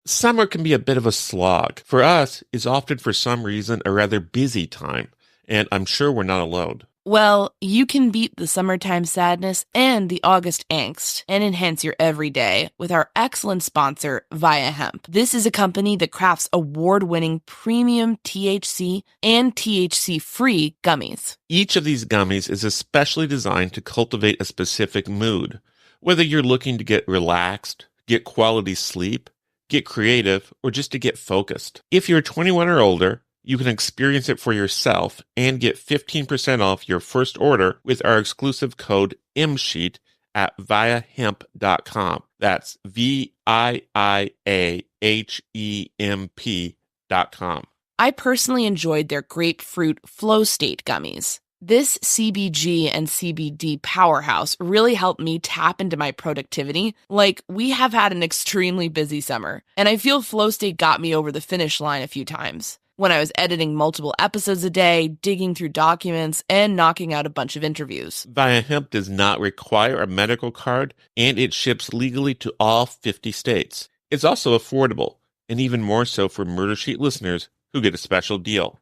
Summer can be a bit of a slog. For us, it's often for some reason a rather busy time, and I'm sure we're not alone. Well, you can beat the summertime sadness and the August angst and enhance your everyday with our excellent sponsor, Via Hemp. This is a company that crafts award-winning premium THC and THC-free gummies. Each of these gummies is especially designed to cultivate a specific mood. Whether you're looking to get relaxed, get quality sleep, get creative, or just to get focused. If you're 21 or older, you can experience it for yourself and get 15% off your first order with our exclusive code MSheet at viahemp.com. That's VIIAHEMP.com. I personally enjoyed their grapefruit flow state gummies. This CBG and CBD powerhouse really helped me tap into my productivity. Like, we have had an extremely busy summer, and I feel flow state got me over the finish line a few times when I was editing multiple episodes a day, digging through documents, and knocking out a bunch of interviews. Via Hemp does not require a medical card, and it ships legally to all 50 states. It's also affordable, and even more so for Murder Sheet listeners who get a special deal.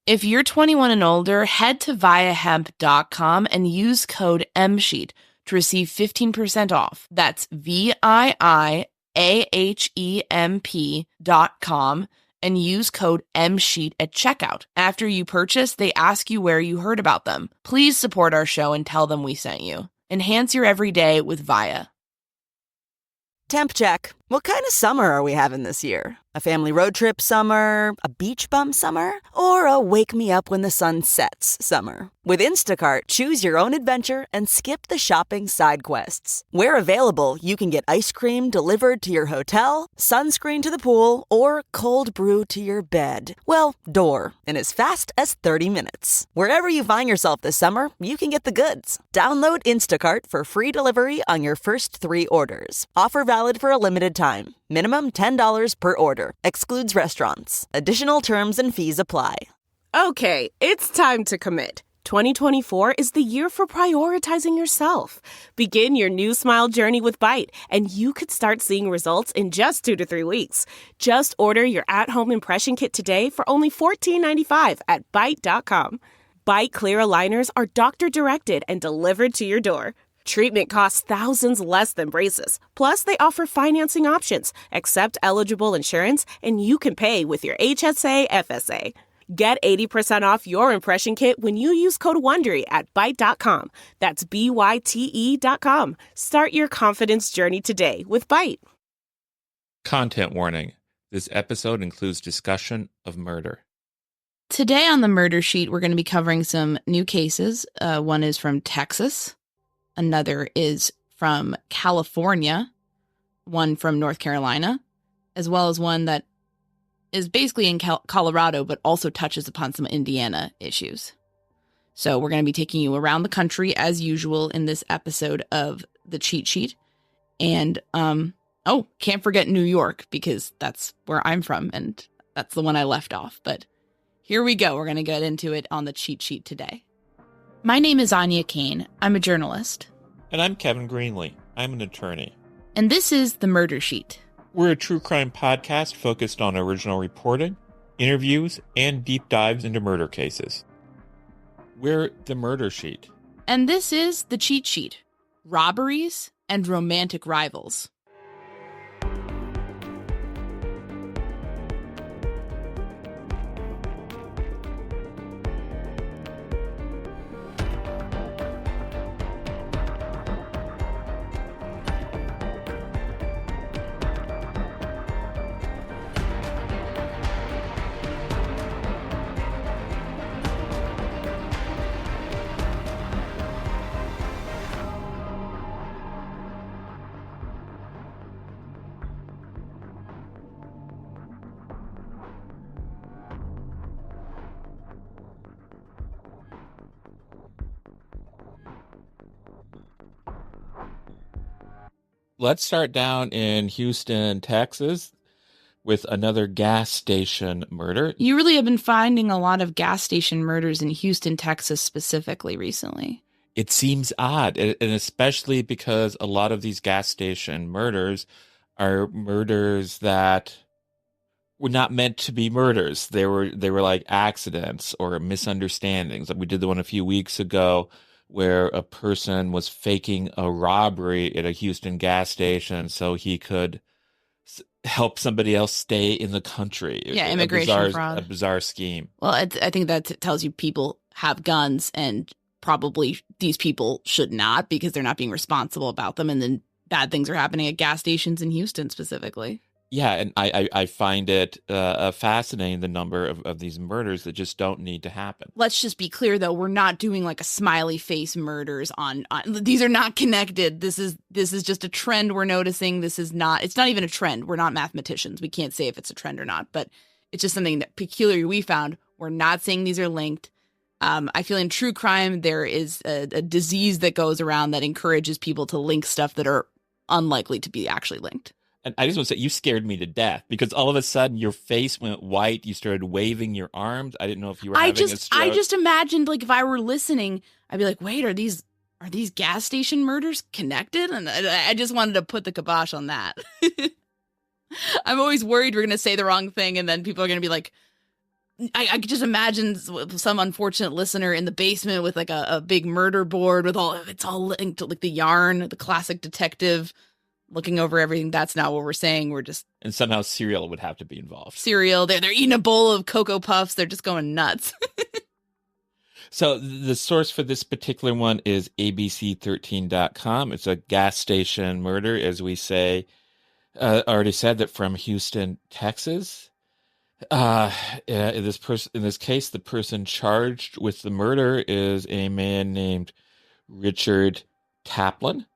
If you're 21 and older, head to viahemp.com and use code MSheet to receive 15% off. That's VIIAHEMP.com and use code MSheet at checkout. After you purchase, they ask you where you heard about them. Please support our show and tell them we sent you. Enhance your everyday with Via. Temp check. What kind of summer are we having this year? A family road trip summer? A beach bum summer? Or a wake me up when the sun sets summer? With Instacart, choose your own adventure and skip the shopping side quests. Where available, you can get ice cream delivered to your hotel, sunscreen to the pool, or cold brew to your bed. Well, door, in as fast as 30 minutes. Wherever you find yourself this summer, you can get the goods. Download Instacart for free delivery on your first 3 orders. Offer valid for a limited time. Minimum $10 per order. Excludes restaurants. Additional terms and fees apply. Okay, it's time to commit. 2024 is the year for prioritizing yourself. Begin your new smile journey with Byte, and you could start seeing results in just 2 to 3 weeks. Just order your at-home impression kit today for only $14.95 at Byte.com. Byte clear aligners are doctor-directed and delivered to your door. Treatment costs thousands less than braces. Plus, they offer financing options, accept eligible insurance, and you can pay with your HSA FSA. Get 80% off your impression kit when you use code WONDERY at Byte.com. That's BYTE.com. Start your confidence journey today with Byte. Content warning. This episode includes discussion of murder. Today on the Murder Sheet, we're going to be covering some new cases. One is from Texas. Another is from California, one from North Carolina, as well as one that is basically in Colorado, but also touches upon some Indiana issues. So we're going to be taking you around the country as usual in this episode of the Cheat Sheet. And, can't forget New York, because that's where I'm from, and that's the one I left off. But here we go. We're going to get into it on the Cheat Sheet today. My name is Anya Kane. I'm a journalist. And I'm Kevin Greenlee. I'm an attorney. And this is the Murder Sheet. We're a true crime podcast focused on original reporting, interviews, and deep dives into murder cases. We're the Murder Sheet. And this is the Cheat Sheet. Robberies and romantic rivals. Let's start down in Houston, Texas, with another gas station murder. You really have been finding a lot of gas station murders in Houston, Texas specifically recently. It seems odd, and especially because a lot of these gas station murders are murders that were not meant to be murders. They were like accidents or misunderstandings. Like we did the one a few weeks ago where a person was faking a robbery at a Houston gas station so he could help somebody else stay in the country. Yeah, immigration fraud. A bizarre scheme. Well, I think that tells you people have guns, and probably these people should not, because they're not being responsible about them, and then bad things are happening at gas stations in Houston specifically. Yeah, and I find it fascinating, the number of these murders that just don't need to happen. Let's just be clear, though. We're not doing like a smiley face murders on these are not connected. This is just a trend we're noticing. It's not even a trend. We're not mathematicians. We can't say if it's a trend or not, but it's just something that peculiar we found. We're not saying these are linked. I feel in true crime, there is a disease that goes around that encourages people to link stuff that are unlikely to be actually linked. And I just want to say, you scared me to death because all of a sudden your face went white. You started waving your arms. I didn't know if you were having a stroke. I just imagined, like, if I were listening, I'd be like, wait, are these gas station murders connected? And I just wanted to put the kibosh on that. I'm always worried we're going to say the wrong thing, and then people are going to be like, I could just imagine some unfortunate listener in the basement with like a big murder board with it's all linked to like the yarn, the classic detective looking over everything. That's not what we're saying. And somehow cereal would have to be involved. Cereal. They're eating a bowl of Cocoa Puffs. They're just going nuts. So the source for this particular one is abc13.com. It's a gas station murder, as we say. Already said that from Houston, Texas. In this case, the person charged with the murder is a man named Richard Taplin.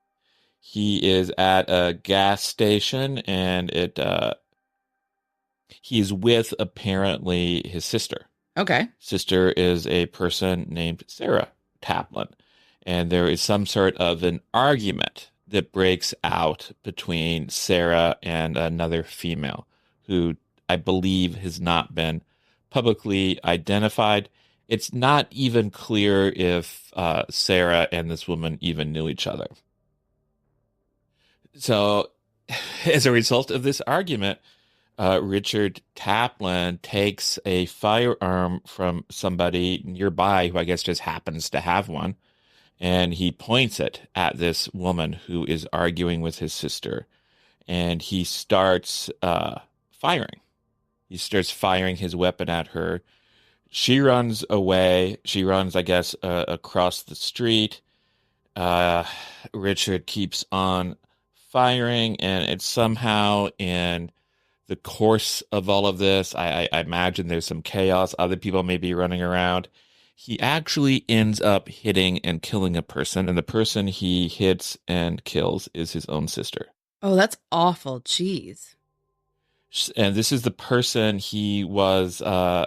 He is at a gas station, and he's with apparently his sister. Okay. Sister is a person named Sarah Taplin, and there is some sort of an argument that breaks out between Sarah and another female who I believe has not been publicly identified. It's not even clear if Sarah and this woman even knew each other. So as a result of this argument, Richard Taplin takes a firearm from somebody nearby who I guess just happens to have one, and he points it at this woman who is arguing with his sister, and he starts firing. He starts firing his weapon at her. She runs away. She runs, I guess, across the street. Richard keeps on firing, and it's somehow in the course of all of this, I imagine there's some chaos. Other people may be running around. He actually ends up hitting and killing a person, and the person he hits and kills is his own sister. Oh, that's awful. Jeez. And this is the person he was, I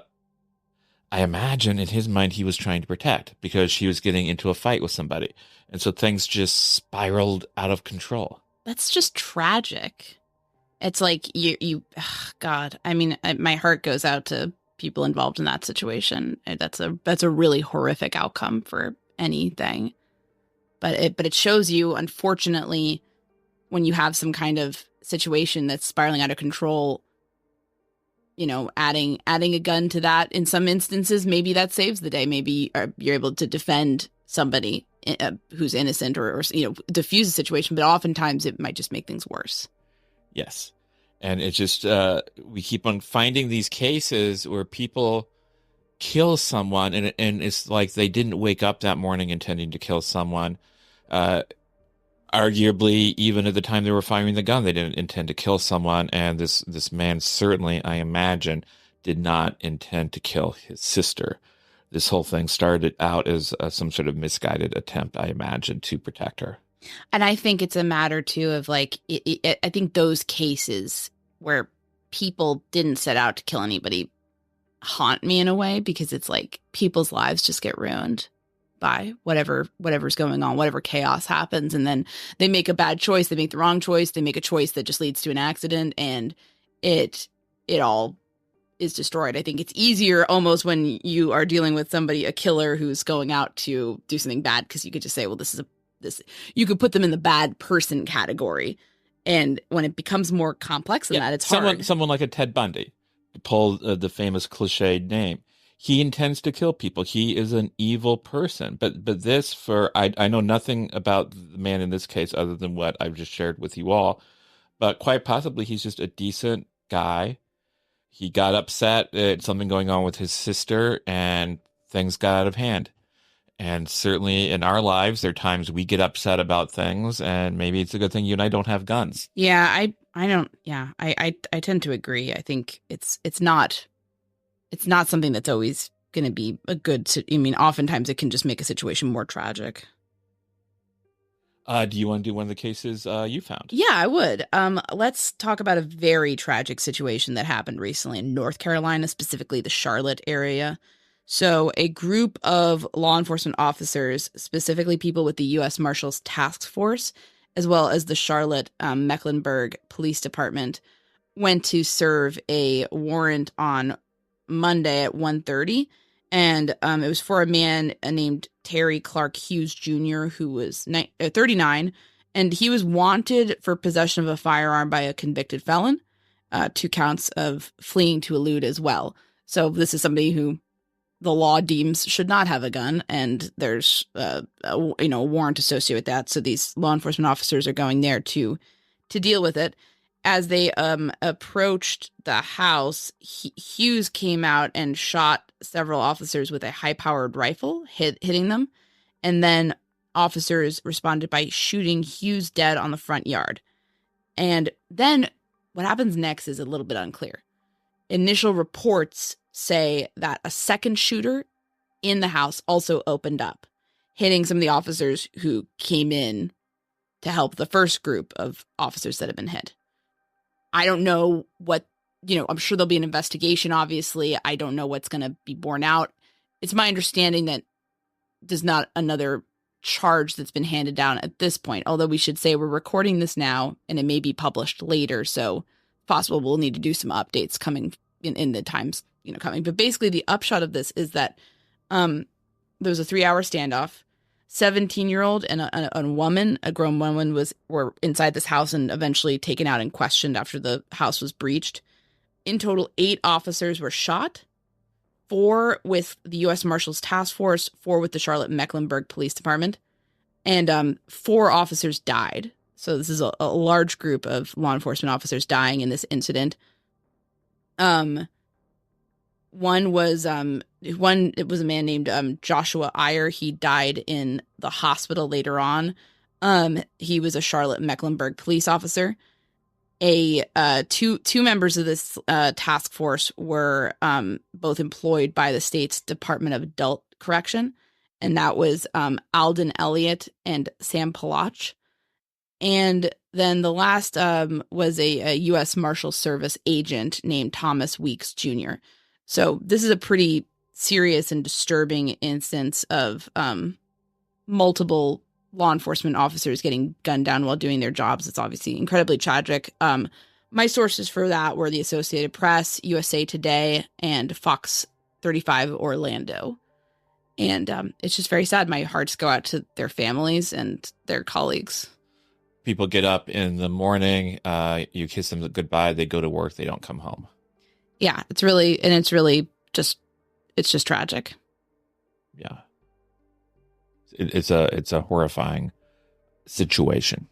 imagine in his mind, he was trying to protect because she was getting into a fight with somebody. And so things just spiraled out of control. That's just tragic. It's like God, I mean, my heart goes out to people involved in that situation. That's a really horrific outcome for anything. But it shows you, unfortunately, when you have some kind of situation that's spiraling out of control, adding a gun to that in some instances, maybe that saves the day. Maybe you're able to defend somebody who's innocent or diffuse the situation, but oftentimes it might just make things worse. Yes. And it's just, we keep on finding these cases where people kill someone and it's like they didn't wake up that morning intending to kill someone. Arguably, even at the time they were firing the gun, they didn't intend to kill someone. And this man certainly, I imagine, did not intend to kill his sister. This whole thing started out as some sort of misguided attempt, I imagine, to protect her. And I think it's a matter, too, of like, I think those cases where people didn't set out to kill anybody haunt me in a way, because it's like people's lives just get ruined by whatever's going on, whatever chaos happens. And then they make a bad choice. They make the wrong choice. They make a choice that just leads to an accident, and it all is destroyed. I think it's easier almost when you are dealing with somebody, a killer who's going out to do something bad, because you could just say, well, this you could put them in the bad person category. And when it becomes more complex than that, it's hard. Someone like a Ted Bundy, to pull the famous cliched name. He intends to kill people. He is an evil person. But this, I know nothing about the man in this case other than what I've just shared with you all. But quite possibly he's just a decent guy. He got upset at something going on with his sister, and things got out of hand. And certainly in our lives, there are times we get upset about things, and maybe it's a good thing you and I don't have guns. Yeah, I don't. Yeah, I tend to agree. I think it's not something that's always going to be a good. I mean, oftentimes it can just make a situation more tragic. Do you want to do one of the cases you found? Yeah, I would. Let's talk about a very tragic situation that happened recently in North Carolina, specifically the Charlotte area. So a group of law enforcement officers, specifically people with the U.S. Marshals Task Force, as well as the Charlotte Mecklenburg Police Department, went to serve a warrant on Monday at 1:30. And it was for a man named Terry Clark Hughes Jr., who was 39, and he was wanted for possession of a firearm by a convicted felon, 2 counts of fleeing to elude as well. So this is somebody who the law deems should not have a gun, and there's a warrant associated with that. So these law enforcement officers are going there to deal with it. As they approached the house, Hughes came out and shot several officers with a high-powered rifle, hitting them. And then officers responded by shooting Hughes dead on the front yard. And then what happens next is a little bit unclear. Initial reports say that a second shooter in the house also opened up, hitting some of the officers who came in to help the first group of officers that have been hit. I don't know what, I'm sure there'll be an investigation, obviously. I don't know what's going to be borne out. It's my understanding that there's not another charge that's been handed down at this point, although we should say we're recording this now and it may be published later. So possible we'll need to do some updates coming in the times, coming. But basically the upshot of this is that there was a 3-hour standoff. 17-year-old and a grown woman were inside this house and eventually taken out and questioned after the house was breached. In total, 8 officers were shot, 4 with the U.S. Marshals Task Force, 4 with the Charlotte Mecklenburg Police Department, and 4 officers died. So this is a large group of law enforcement officers dying in this incident. It was a man named Joshua Iyer. He died in the hospital later on. He was a Charlotte Mecklenburg police officer. Two members of this task force were both employed by the state's Department of Adult Correction, and that was Alden Elliott and Sam Palach. And then the last was a U.S. Marshal Service agent named Thomas Weeks Jr. So this is a pretty serious and disturbing instance of multiple law enforcement officers getting gunned down while doing their jobs. It's obviously incredibly tragic. My sources for that were the Associated Press, USA Today, and Fox 35 Orlando. And it's just very sad. My hearts go out to their families and their colleagues. People get up in the morning, you kiss them goodbye, they go to work, they don't come home. Yeah, it's just tragic. Yeah. It's a horrifying situation.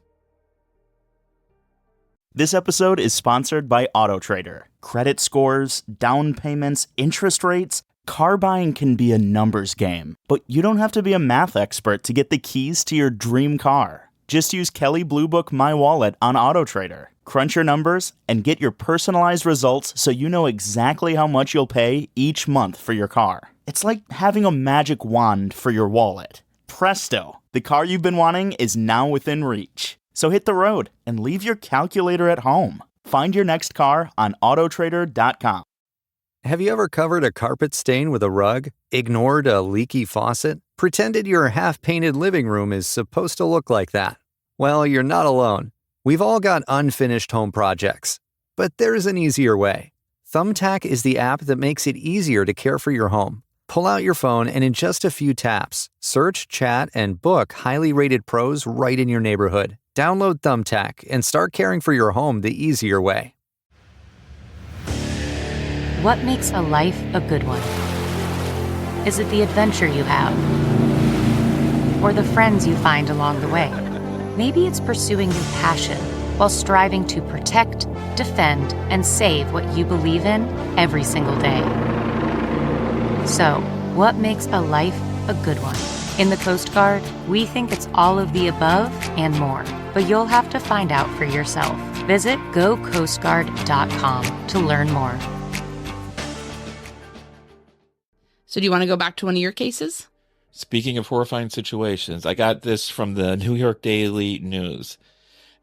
This episode is sponsored by AutoTrader. Credit scores, down payments, interest rates. Car buying can be a numbers game, but you don't have to be a math expert to get the keys to your dream car. Just use Kelley Blue Book My Wallet on AutoTrader. Crunch your numbers and get your personalized results so you know exactly how much you'll pay each month for your car. It's like having a magic wand for your wallet. Presto! The car you've been wanting is now within reach. So hit the road and leave your calculator at home. Find your next car on autotrader.com. Have you ever covered a carpet stain with a rug? Ignored a leaky faucet? Pretended your half-painted living room is supposed to look like that? Well, you're not alone. We've all got unfinished home projects. But there's an easier way. Thumbtack is the app that makes it easier to care for your home. Pull out your phone and in just a few taps, search, chat, and book highly rated pros right in your neighborhood. Download Thumbtack and start caring for your home the easier way. What makes a life a good one? Is it the adventure you have? Or the friends you find along the way? Maybe it's pursuing your passion while striving to protect, defend, and save what you believe in every single day. So, what makes a life a good one? In the Coast Guard, we think it's all of the above and more, but you'll have to find out for yourself. Visit gocoastguard.com to learn more. So do you want to go back to one of your cases? Speaking of horrifying situations, I got this from the New York Daily News,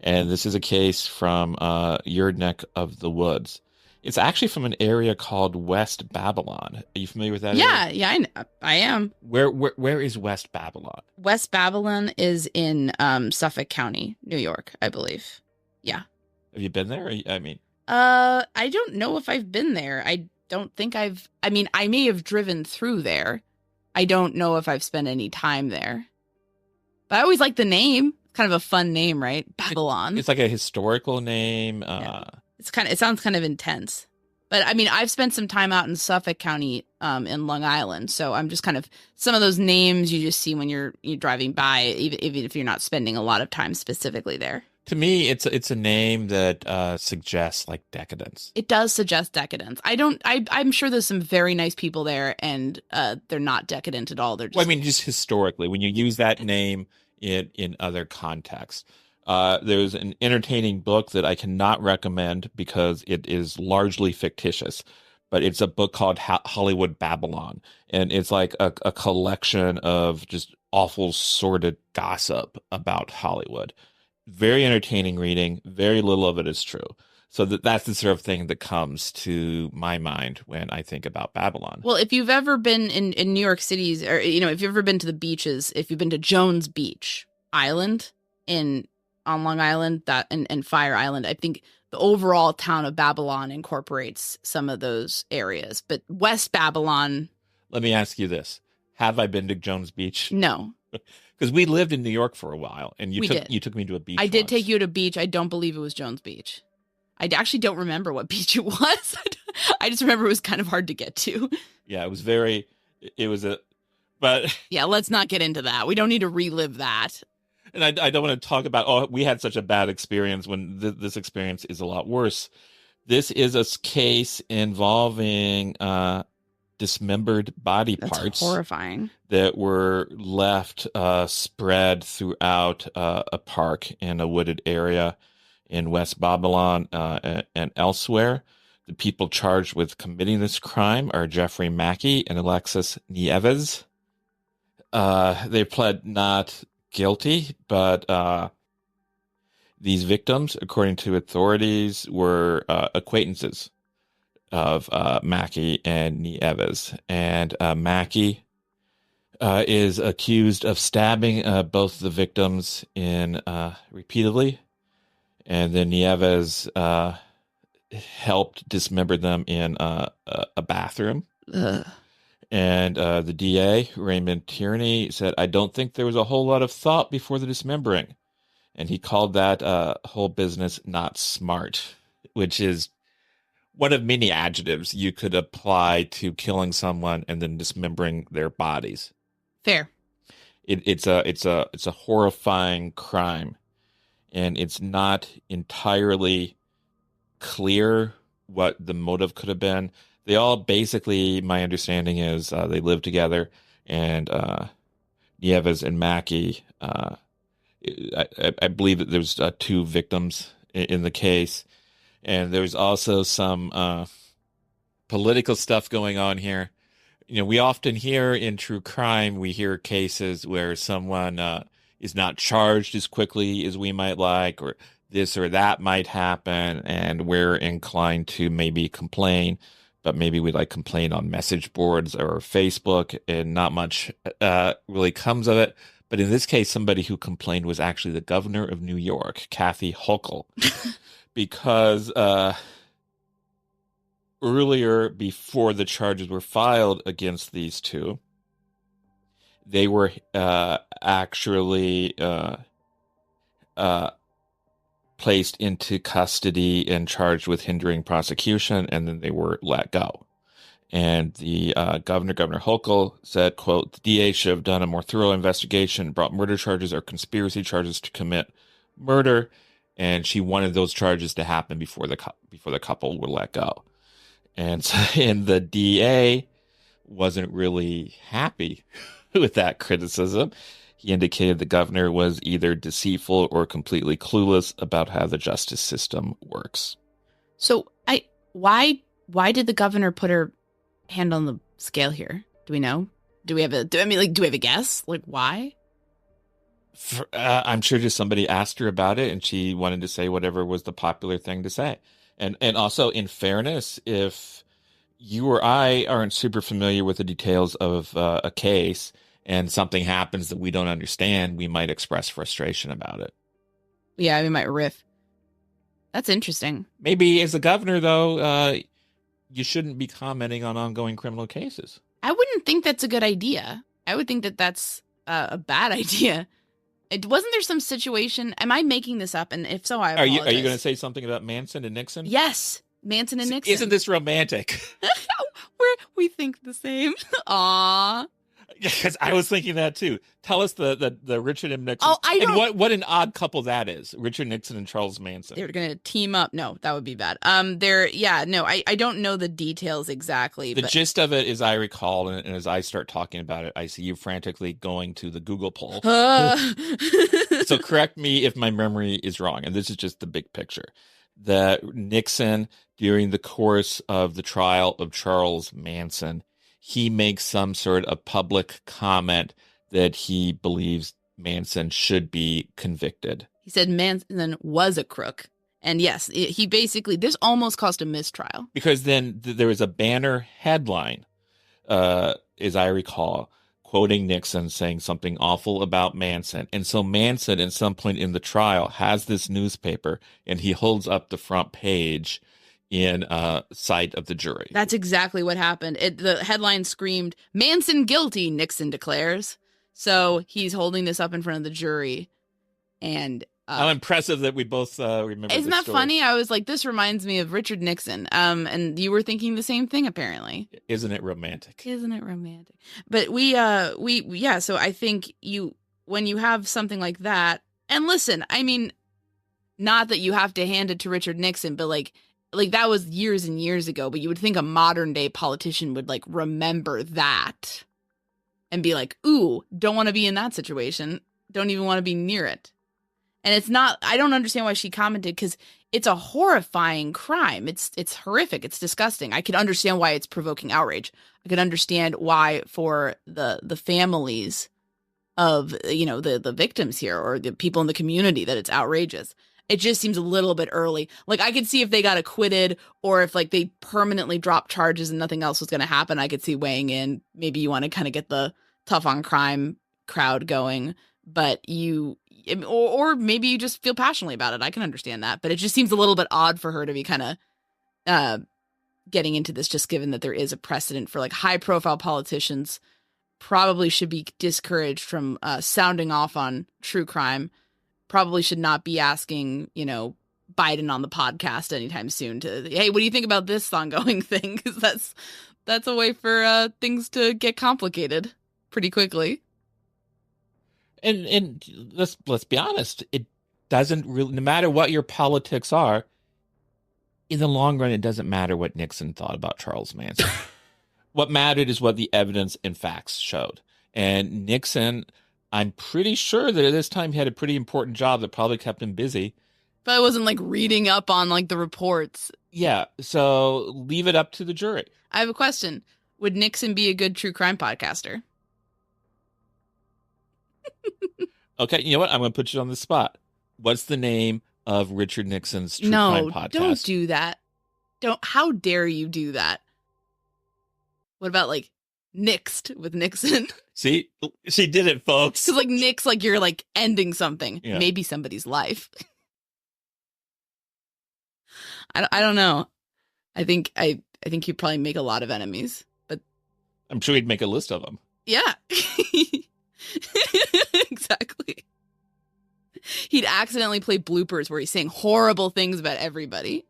and this is a case from your neck of the woods. It's actually from an area called West Babylon. Are you familiar with that area? Yeah, I am. Where is West Babylon? West Babylon is in Suffolk County, New York, I believe. Yeah. Have you been there? I mean, I don't know if I've been there. I don't think I may have driven through there. I don't know if I've spent any time there. But I always like the name. Kind of a fun name, right? Babylon. It's like a historical name. Yeah. It sounds kind of intense. But I mean, I've spent some time out in Suffolk County in Long Island. So I'm just kind of, some of those names you just see when you're driving by, even if you're not spending a lot of time specifically there. To me, it's a name that suggests like decadence. It does suggest decadence. I'm sure there's some very nice people there, and they're not decadent at all. They're just. Well, I mean, just historically, when you use that name in other contexts. There's an entertaining book that I cannot recommend because it is largely fictitious, but it's a book called Hollywood Babylon, and it's like a collection of just awful, sordid gossip about Hollywood. Very entertaining reading. Very little of it is true. So that's the sort of thing that comes to my mind when I think about Babylon. Well, if you've ever been in New York City's, or if you've ever been to the beaches, if you've been to Jones Beach Island on Long Island, and Fire Island, I think the overall town of Babylon incorporates some of those areas. But West Babylon. Let me ask you this: have I been to Jones Beach? No. Because we lived in New York for a while, and you did. took me to a beach. I did once. take you to a beach. I don't believe it was Jones Beach. I actually don't remember what beach it was. I just remember it was kind of hard to get to. Yeah, but yeah, let's not get into that. We don't need to relive that. And I don't want to talk about, we had such a bad experience when this experience is a lot worse. This is a case involving dismembered body parts. That's horrifying. That were left spread throughout a park in a wooded area in West Babylon and elsewhere. The people charged with committing this crime are Jeffrey Mackey and Alexis Nieves. They pled not guilty, but these victims, according to authorities, were acquaintances of Mackey and Nieves. And Mackey is accused of stabbing both the victims repeatedly, and then Nieves helped dismember them in a bathroom. Ugh. And the DA, Raymond Tierney, said, "I don't think there was a whole lot of thought before the dismembering." And he called that whole business not smart, which is one of many adjectives you could apply to killing someone and then dismembering their bodies. Fair. It's a horrifying crime, and it's not entirely clear what the motive could have been. They all basically, my understanding is, they live together, and Nieves and Mackey, I believe that there's 2 victims in the case, and there's also some political stuff going on here. We often hear in true crime, we hear cases where someone is not charged as quickly as we might like, or this or that might happen, and we're inclined to maybe complain. But maybe we complain on message boards or Facebook, and not much really comes of it. But in this case, somebody who complained was actually the governor of New York, Kathy Hochul, because earlier, before the charges were filed against these 2, they were actually placed into custody and charged with hindering prosecution, and then they were let go. And the Governor Hochul said, quote, the DA should have done a more thorough investigation, brought murder charges or conspiracy charges to commit murder. And she wanted those charges to happen before the couple were let go. And the DA wasn't really happy with that criticism. He indicated the governor was either deceitful or completely clueless about how the justice system works. So why did the governor put her hand on the scale here? Do we know? Do we have a guess? Like, why? I'm sure just somebody asked her about it and she wanted to say whatever was the popular thing to say. And also, in fairness, if you or I aren't super familiar with the details of a case and something happens that we don't understand, we might express frustration about it. Yeah, we might riff. That's interesting. Maybe as a governor, though, you shouldn't be commenting on ongoing criminal cases. I wouldn't think that's a good idea. I would think that that's a bad idea. Wasn't there some situation? Am I making this up? And if so, I apologize. Are you going to say something about Manson and Nixon? Yes, Manson and Nixon. Isn't this romantic? We think the same. Aww. Because I was thinking that too. Tell us the Richard and Nixon. Oh, I don't. And what an odd couple that is. Richard Nixon and Charles Manson. They're going to team up. No, that would be bad. I don't know the details exactly. The gist of it, as I recall, and as I start talking about it, I see you frantically going to the Google poll. So correct me if my memory is wrong. And this is just the big picture. That Nixon, during the course of the trial of Charles Manson, he makes some sort of public comment that he believes Manson should be convicted. He said Manson was a crook. And yes, he basically, this almost caused a mistrial. Because then there was a banner headline, as I recall, quoting Nixon saying something awful about Manson. And so Manson, at some point in the trial, has this newspaper and he holds up the front page in sight of the jury. That's exactly what happened. The headline screamed, Manson guilty, Nixon declares. So he's holding this up in front of the jury. And how impressive that we both remember. Isn't that funny? I was like, this reminds me of Richard Nixon. And you were thinking the same thing, apparently. Isn't it romantic? Isn't it romantic? But so I think when you have something like that, and listen, I mean, not that you have to hand it to Richard Nixon, but like that was years and years ago, but you would think a modern day politician would like remember that and be like, ooh, don't want to be in that situation. Don't even want to be near it. And it's not, I don't understand why she commented, because it's a horrifying crime. It's horrific. It's disgusting. I could understand why it's provoking outrage. I could understand why for the families of, the victims here or the people in the community that it's outrageous. It just seems a little bit early. Like, I could see if they got acquitted or if, like, they permanently dropped charges and nothing else was going to happen, I could see weighing in. Maybe you want to kind of get the tough on crime crowd going, but or maybe you just feel passionately about it. I can understand that. But it just seems a little bit odd for her to be kind of getting into this, just given that there is a precedent for, like, high-profile politicians probably should be discouraged from sounding off on true crime. Probably should not be asking, Biden on the podcast anytime soon to, hey, what do you think about this ongoing thing? Because that's a way for things to get complicated pretty quickly. And let's be honest, it doesn't really, no matter what your politics are, in the long run, it doesn't matter what Nixon thought about Charles Manson. What mattered is what the evidence and facts showed. And Nixon, I'm pretty sure that at this time he had a pretty important job that probably kept him busy. But I wasn't like reading up on like the reports. Yeah, so leave it up to the jury. I have a question. Would Nixon be a good true crime podcaster? Okay, you know what? I'm going to put you on the spot. What's the name of Richard Nixon's true crime podcast? No, don't do that. How dare you do that? What about like Nixed with Nixon? See, she did it, folks. Because like Nix, like you're like ending something, yeah. Maybe somebody's life. I don't know. I think you'd probably make a lot of enemies, but I'm sure he'd make a list of them. Yeah, exactly. he'd accidentally play bloopers where he's saying horrible things about everybody.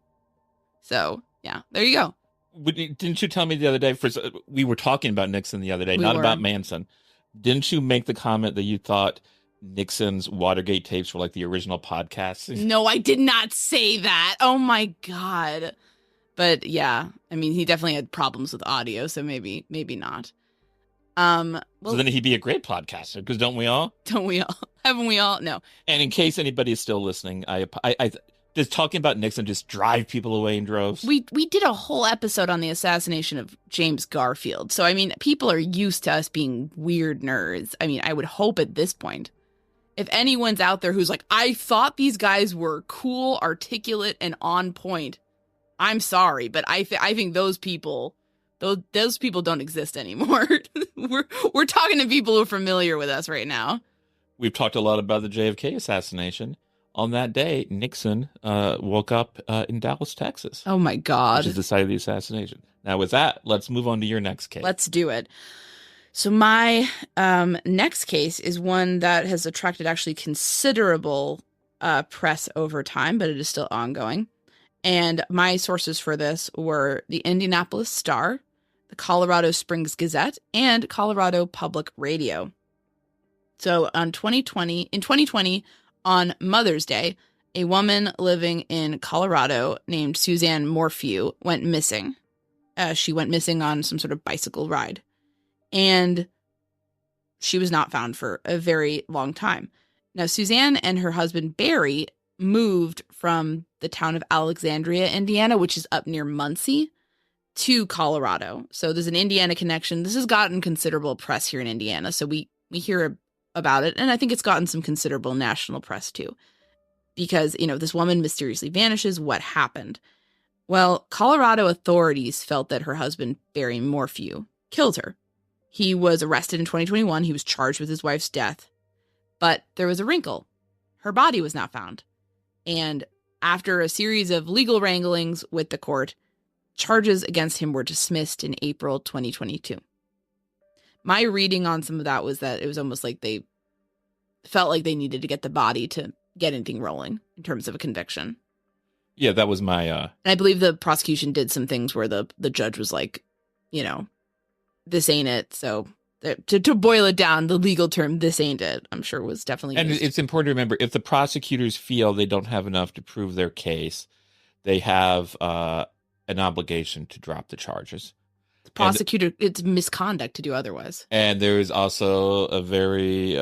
So, yeah, there you go. Didn't you tell me the other day, we were talking about Nixon the other day, not about Manson. Didn't you make the comment that you thought Nixon's Watergate tapes were like the original podcast? No, I did not say that. Oh, my God. But, yeah, I mean, he definitely had problems with audio, so maybe not. Well, so then he'd be a great podcaster, because don't we all? Don't we all? Haven't we all? No. And in case anybody is still listening, I does talking about Nixon just drive people away in droves? We did a whole episode on the assassination of James Garfield. So, I mean, people are used to us being weird nerds. I mean, I would hope at this point, if anyone's out there who's like, I thought these guys were cool, articulate, and on point, I'm sorry, but I think those people don't exist anymore. We're talking to people who are familiar with us right now. We've talked a lot about the JFK assassination. On that day, Nixon woke up in Dallas, Texas. Oh, my God. Which is the site of the assassination. Now, with that, let's move on to your next case. Let's do it. So my next case is one that has attracted actually considerable press over time, but it is still ongoing. And my sources for this were the Indianapolis Star, the Colorado Springs Gazette, and Colorado Public Radio. So in 2020, on Mother's Day, a woman living in Colorado named Suzanne Morphew went missing. She went missing on some sort of bicycle ride. And she was not found for a very long time. Now, Suzanne and her husband, Barry, moved from the town of Alexandria, Indiana, which is up near Muncie, to Colorado. So there's an Indiana connection. This has gotten considerable press here in Indiana. So we hear about it. And I think it's gotten some considerable national press too. Because, this woman mysteriously vanishes. What happened? Well, Colorado authorities felt that her husband, Barry Morphew, killed her. He was arrested in 2021. He was charged with his wife's death. But there was a wrinkle. Her body was not found. And after a series of legal wranglings with the court, charges against him were dismissed in April 2022. My reading on some of that was that it was almost like they felt like they needed to get the body to get anything rolling in terms of a conviction. Yeah, that was my... And I believe the prosecution did some things where the judge was like, this ain't it. So to boil it down, the legal term, this ain't it, I'm sure was definitely And used. It's important to remember, if the prosecutors feel they don't have enough to prove their case, they have an obligation to drop the charges. The prosecutor, it's misconduct to do otherwise. And there is also a very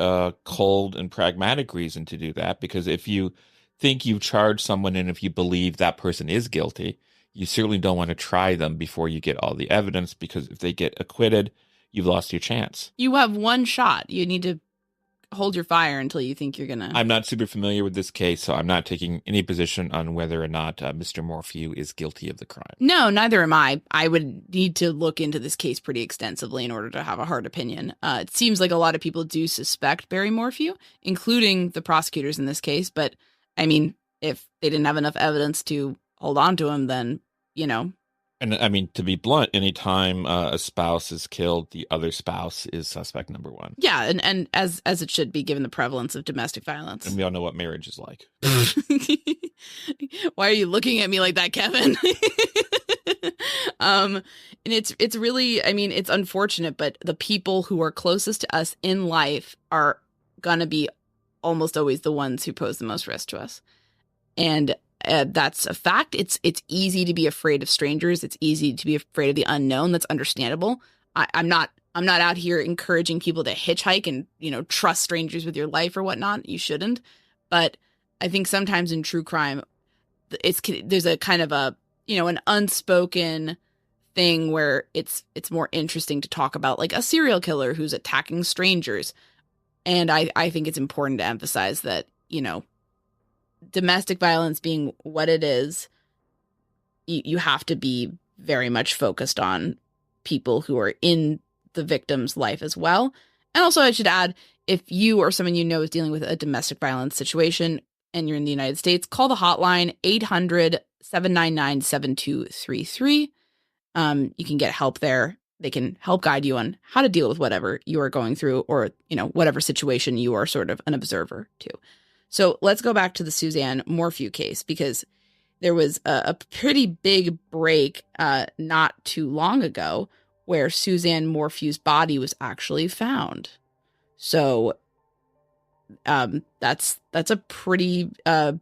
cold and pragmatic reason to do that, because if you think you've charged someone and if you believe that person is guilty, you certainly don't want to try them before you get all the evidence, because if they get acquitted, you've lost your chance. You have one shot. You need to hold your fire until you think you're going to... I'm not super familiar with this case, so I'm not taking any position on whether or not Mr. Morphew is guilty of the crime. No, neither am I. I would need to look into this case pretty extensively in order to have a hard opinion. It seems like a lot of people do suspect Barry Morphew, including the prosecutors in this case. But, I mean, if they didn't have enough evidence to hold on to him, then, And I mean, to be blunt, anytime a spouse is killed, the other spouse is suspect number one. Yeah, and as it should be, given the prevalence of domestic violence. And we all know what marriage is like. Why are you looking at me like that, Kevin? And it's really, I mean, it's unfortunate, but the people who are closest to us in life are gonna be almost always the ones who pose the most risk to us. And that's a fact. It's easy to be afraid of strangers. It's easy to be afraid of the unknown. That's understandable. I'm not out here encouraging people to hitchhike and, trust strangers with your life or whatnot. You shouldn't. But I think sometimes in true crime, there's a kind of a, an unspoken thing where it's more interesting to talk about, like a serial killer who's attacking strangers. And I think it's important to emphasize that, domestic violence being what it is, you have to be very much focused on people who are in the victim's life as well. And also, I should add, if you or someone you know is dealing with a domestic violence situation and you're in the United States, call the hotline 800-799-7233. You can get help there. They can help guide you on how to deal with whatever you are going through, or, whatever situation you are sort of an observer to. So let's go back to the Suzanne Morphew case, because there was a pretty big break not too long ago where Suzanne Morphew's body was actually found. So that's a pretty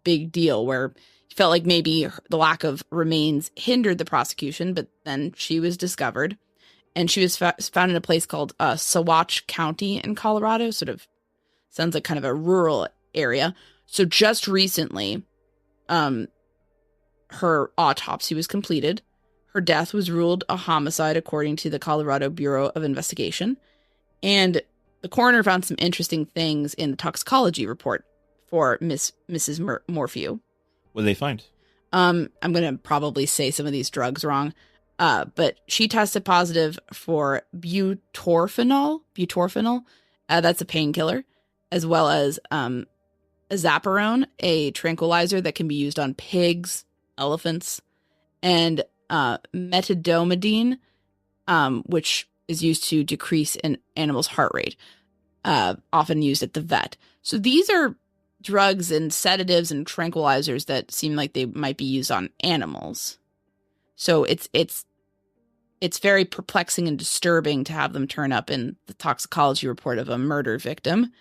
big deal, where he felt like maybe the lack of remains hindered the prosecution, but then she was discovered, and she was found in a place called Saguache County in Colorado. Sort of sounds like kind of a rural area. So just recently, her autopsy was completed. Her death was ruled a homicide according to the Colorado Bureau of Investigation. And the coroner found some interesting things in the toxicology report for Mrs. Morphew. What did they find? I'm going to probably say some of these drugs wrong. But she tested positive for butorphanol. That's a painkiller, as well as azaparone, a tranquilizer that can be used on pigs, elephants, and metadomidine, which is used to decrease an animal's heart rate, often used at the vet. So these are drugs and sedatives and tranquilizers that seem like they might be used on animals. So it's very perplexing and disturbing to have them turn up in the toxicology report of a murder victim.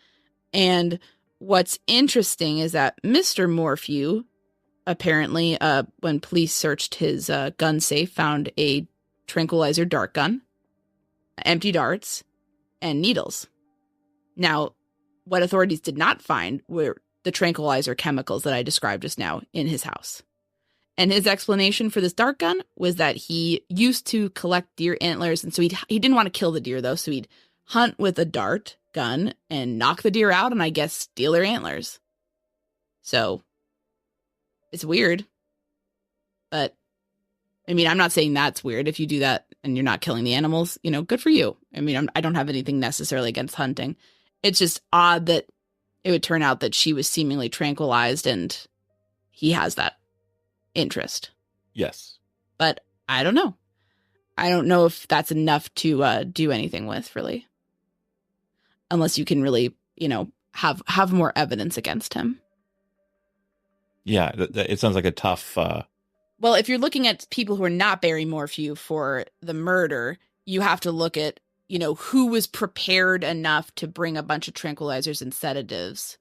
And what's interesting is that Mr. Morphew, apparently, when police searched his gun safe, found a tranquilizer dart gun, empty darts, and needles. Now, what authorities did not find were the tranquilizer chemicals that I described just now in his house. And his explanation for this dart gun was that he used to collect deer antlers, and so he didn't want to kill the deer, though, so he'd hunt with a dart gun and knock the deer out and, I guess, steal their antlers. So it's weird. But, I mean, I'm not saying that's weird. If you do that and you're not killing the animals, good for you. I mean, I don't have anything necessarily against hunting. It's just odd that it would turn out that she was seemingly tranquilized and he has that interest. Yes. But I don't know. I don't know if that's enough to do anything with, really. Unless you can really, have more evidence against him. Yeah, it sounds like a tough... Well, if you're looking at people who are not Barry Morphew for the murder, you have to look at, who was prepared enough to bring a bunch of tranquilizers and sedatives.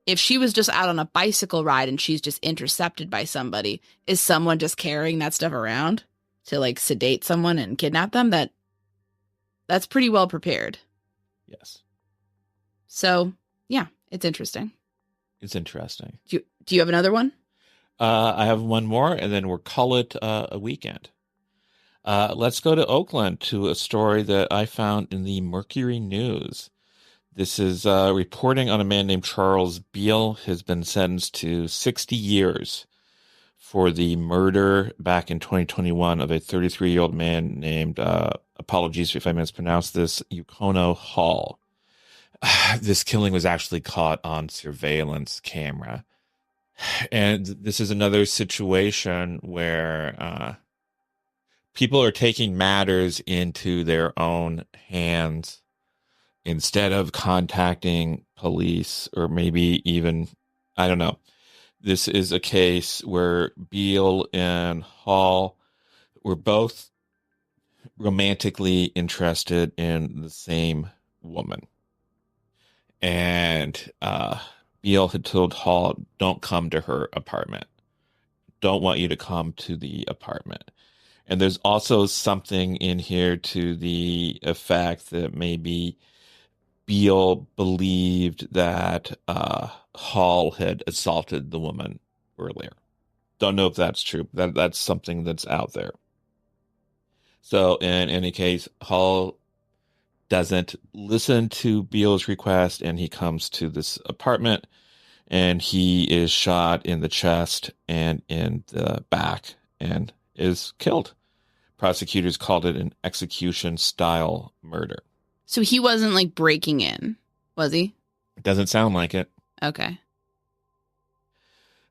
If she was just out on a bicycle ride and she's just intercepted by somebody, is someone just carrying that stuff around to, sedate someone and kidnap them? That's pretty well prepared. Yes. So, yeah, it's interesting. It's interesting. Do you have another one? I have one more, and then we'll call it a weekend. Let's go to Oakland to a story that I found in the Mercury News. This is reporting on a man named Charles Beal, who's been sentenced to 60 years for the murder back in 2021 of a 33-year-old man named, apologies if I mispronounce this, Yukono Hall. This killing was actually caught on surveillance camera. And this is another situation where people are taking matters into their own hands instead of contacting police, or maybe even, I don't know. This is a case where Beal and Hall were both romantically interested in the same woman. And Beal had told Hall, don't come to her apartment. Don't want you to come to the apartment. And there's also something in here to the effect that maybe Beal believed that Hall had assaulted the woman earlier. Don't know if that's true. That's something that's out there. So in any case, Hall doesn't listen to Beal's request, and he comes to this apartment, and he is shot in the chest and in the back and is killed. Prosecutors called it an execution-style murder. So he wasn't breaking in, was he? Doesn't sound like it. Okay.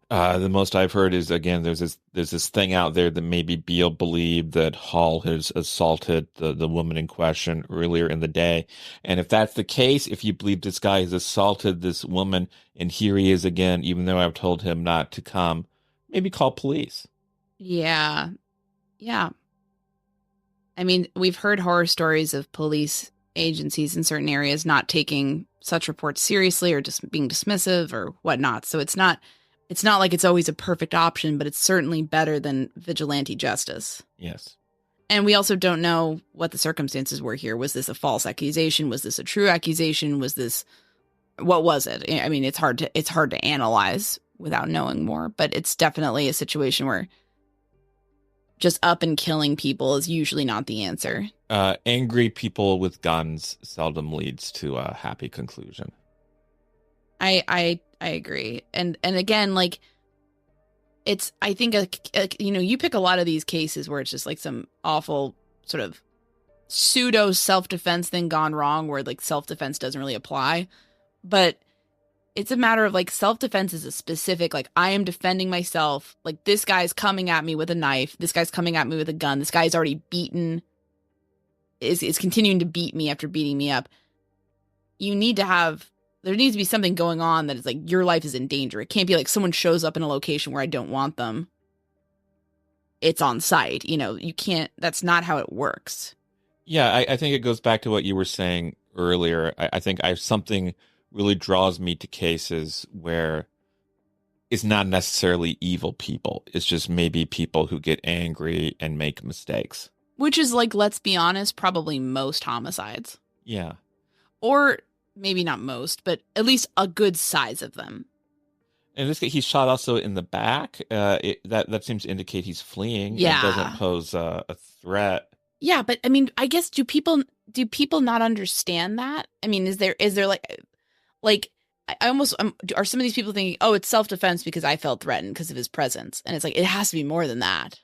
The most I've heard is, again, there's this thing out there that maybe Beal believed that Hall has assaulted the woman in question earlier in the day. And if that's the case, if you believe this guy has assaulted this woman and here he is again, even though I've told him not to come, maybe call police. Yeah. Yeah. I mean, we've heard horror stories of police agencies in certain areas not taking such reports seriously or just being dismissive or whatnot. So it's not like it's always a perfect option, but it's certainly better than vigilante justice. Yes. And we also don't know what the circumstances were here. Was this a false accusation? Was this a true accusation? What was it? I mean, it's hard to analyze without knowing more, but it's definitely a situation where just up and killing people is usually not the answer. Angry people with guns seldom leads to a happy conclusion. I agree. And again, like, I think, you pick a lot of these cases where it's just like some awful sort of pseudo self-defense thing gone wrong where like self-defense doesn't really apply. But it's a matter of like self-defense is a specific, like, I am defending myself. Like, this guy's coming at me with a knife. This guy's coming at me with a gun. This guy's already is continuing to beat me after beating me up. There needs to be something going on that is like, your life is in danger. It can't be like someone shows up in a location where I don't want them. It's on site. You can't, that's not how it works. Yeah, I think it goes back to what you were saying earlier. I think something really draws me to cases where it's not necessarily evil people. It's just maybe people who get angry and make mistakes. Which is like, let's be honest, probably most homicides. Yeah. Or maybe not most, but at least a good size of them. In this case, he's shot also in the back. That seems to indicate he's fleeing. Yeah. It doesn't pose a threat. Yeah, but I mean, I guess do people not understand that? I mean, is there like I almost are some of these people thinking, oh, it's self-defense because I felt threatened because of his presence, and it's like it has to be more than that.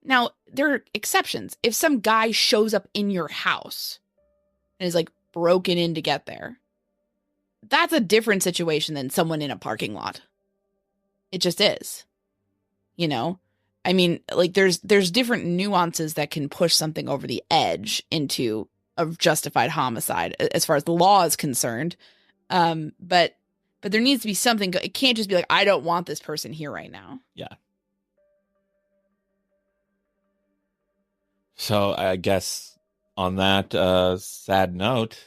Now there are exceptions. If some guy shows up in your house and is like broken in to get there, that's a different situation than someone in a parking lot. It just is. I mean, like there's different nuances that can push something over the edge into a justified homicide as far as the law is concerned. But there needs to be something. It can't just be like, I don't want this person here right now. Yeah. So I guess on that sad note.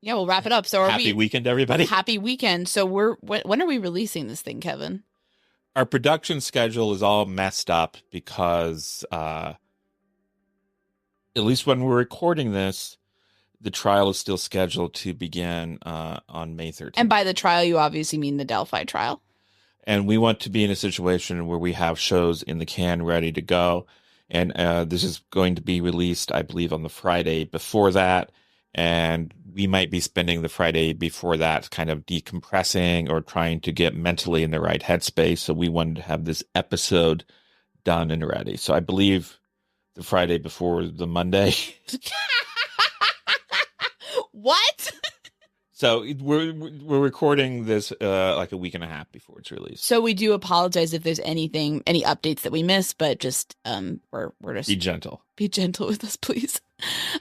Yeah, we'll wrap it up. So happy weekend, everybody. Happy weekend. So when are we releasing this thing, Kevin? Our production schedule is all messed up because at least when we're recording this, the trial is still scheduled to begin on May 13th. And by the trial, you obviously mean the Delphi trial. And we want to be in a situation where we have shows in the can ready to go. And this is going to be released, I believe, on the Friday before that. And we might be spending the Friday before that kind of decompressing or trying to get mentally in the right headspace. So we wanted to have this episode done and ready. So I believe the Friday before the Monday. What? So we're recording this like a week and a half before it's released. So we do apologize if there's any updates that we miss, but just we're just be gentle. Be gentle with us, please.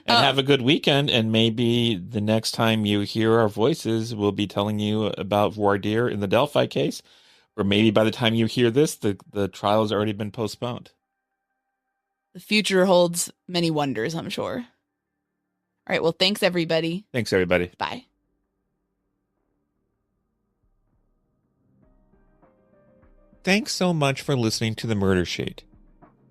And have a good weekend. And maybe the next time you hear our voices, we'll be telling you about voir dire in the Delphi case. Or maybe by the time you hear this, the trial has already been postponed. The future holds many wonders, I'm sure. All right. Well, thanks, everybody. Thanks, everybody. Bye. Thanks so much for listening to The Murder Sheet.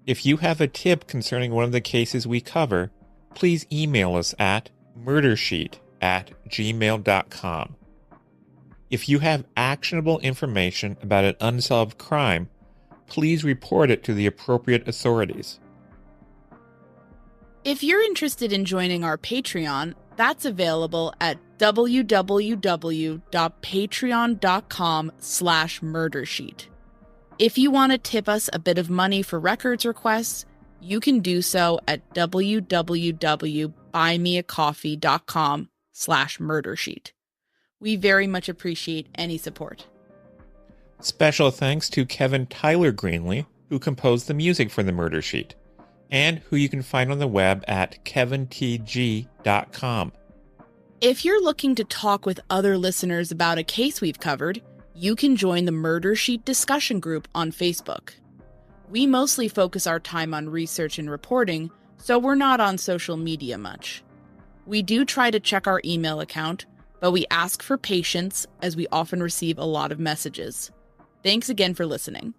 If you have a tip concerning one of the cases we cover, please email us at murdersheet@gmail.com. If you have actionable information about an unsolved crime, please report it to the appropriate authorities. If you're interested in joining our Patreon, that's available at www.patreon.com/murdersheet. If you want to tip us a bit of money for records requests, you can do so at www.buymeacoffee.com/murdersheet. We very much appreciate any support. Special thanks to Kevin Tyler Greenlee, who composed the music for the Murder Sheet, and who you can find on the web at kevintg.com. If you're looking to talk with other listeners about a case we've covered, you can join the Murder Sheet discussion group on Facebook. We mostly focus our time on research and reporting, so we're not on social media much. We do try to check our email account, but we ask for patience as we often receive a lot of messages. Thanks again for listening.